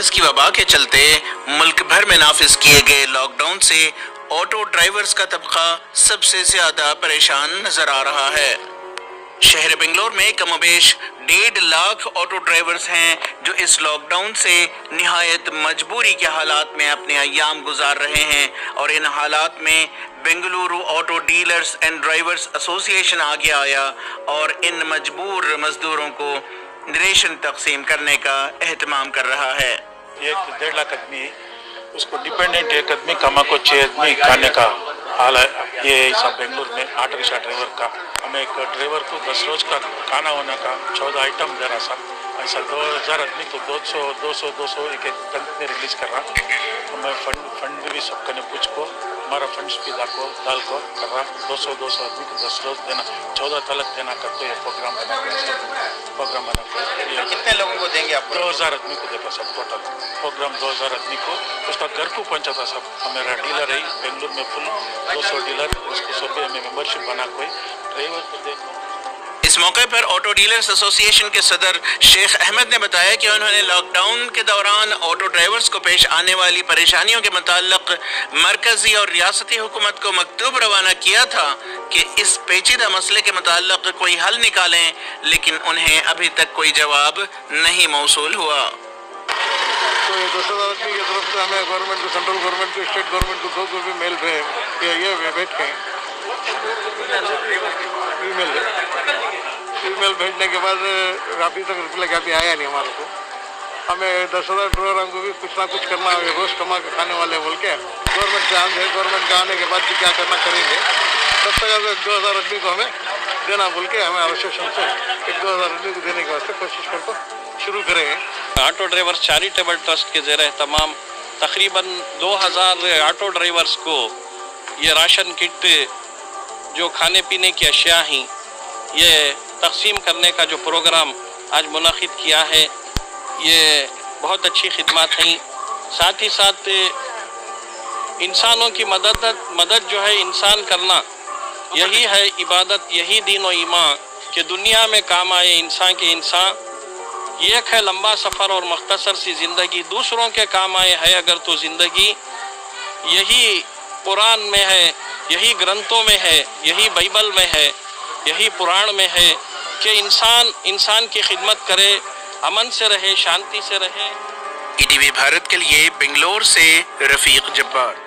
Virus की वबा के चलते मुल्क भर में नाफिज किए गए लॉकडाउन से ऑटो ड्राइवर्स का तबका सबसे ज्यादा परेशान नजर आ रहा है। शहर बेंगलोर में कमोबेश 1.5 लाख ऑटो ड्राइवर्स हैं जो इस लॉकडाउन से निहायत मजबूरी के हालात में अपने अय्याम गुजार रहे हैं और इन हालात में Bengaluru auto dealers and drivers association आगे आया और इन मजबूर मजदूरों को रेशन तकसीम करने का एहतमाम कर रहा है। 1.5 लाख आदमी उसको डिपेंडेंट एक आदमी कमा को 6 आदमी खाने का हाल है। ये सब बेंगलुरु में ऑटो रिक्शा ड्राइवर का हमें एक ड्राइवर को 10 रोज का खाना होने का 14 आइटम दे रहा था। ऐसा 2000 आदमी को 200 एक एक तंत्र में रिलीज कर रहा। हमें फंड भी सबका ने कुछ को हमारा फंड्स भी डाल को कर रहा। 200 आदमी को 10 रोज देना 14 तलक देना का तो ये प्रोग्राम बना कितने लोगों को देंगे आप? 2000 आदमी को देता सब टोटल प्रोग्राम 2000 आदमी को उसका घर को पहुंचाता सब। हमारा डीलर है बेंगलुरु में फुल 200 डीलर उसको सब हमें मेंबरशिप बना कोई ड्राइवर को देखो। इस मौके पर ऑटो डीलर्स एसोसिएशन के सदर शेख अहमद ने बताया कि उन्होंने लॉकडाउन के दौरान ऑटो ड्राइवर्स को पेश आने वाली परेशानियों के मुताल्लिक मरकजी और रियासती हुकूमत को मकतूब रवाना किया था कि इस पेचीदा मसले के मुताल्लिक कोई हल निकालें, लेकिन उन्हें अभी तक कोई जवाब नहीं मौसूल हुआ। तो ये 10,000 आदमी की तरफ से हमें गवर्नमेंट को, सेंट्रल गवर्नमेंट को, स्टेट गवर्नमेंट को भी मेल पे ये बैठ के ईमेल भेजने के बाद अभी तक रिप्लाई अभी आया नहीं हमारे को। हमें 10,000 ड्राइवरों को भी कुछ ना कुछ करना है, रोज कमा के खाने वाले बोल के गवर्नमेंट से आगे गवर्नमेंट के आने के बाद भी क्या करना करेंगे। तब तक 2,000 आदमी को हमें देना बोल के हमें एसोसिएशन से 2,000 आदमी को देने के वास्ते कोशिश करके शुरू करेंगे। ऑटो ड्राइवर्स चैरिटेबल ट्रस्ट के ज़ेर तमाम तकरीबन 2000 ऑटो ड्राइवर्स को ये राशन किट जो खाने पीने की अशिया हैं ये तकसीम करने का जो प्रोग्राम आज मुनक़िद किया है ये बहुत अच्छी खिदमत हैं। साथ ही साथ इंसानों की मदद जो है इंसान करना यही है इबादत, यही दीन और ईमान कि दुनिया में काम आए इंसान के इंसान। ये एक है लंबा सफ़र और मुख्तसर सी ज़िंदगी, दूसरों के काम आए है अगर तो ज़िंदगी। यही कुरान में है, यही ग्रंथों में है, यही बाइबल में है, यही पुराण में है कि इंसान की खिदमत करे, अमन से रहे, शांति से रहे। ईटीवी भारत के लिए बेंगलोर से रफीक जब्बार।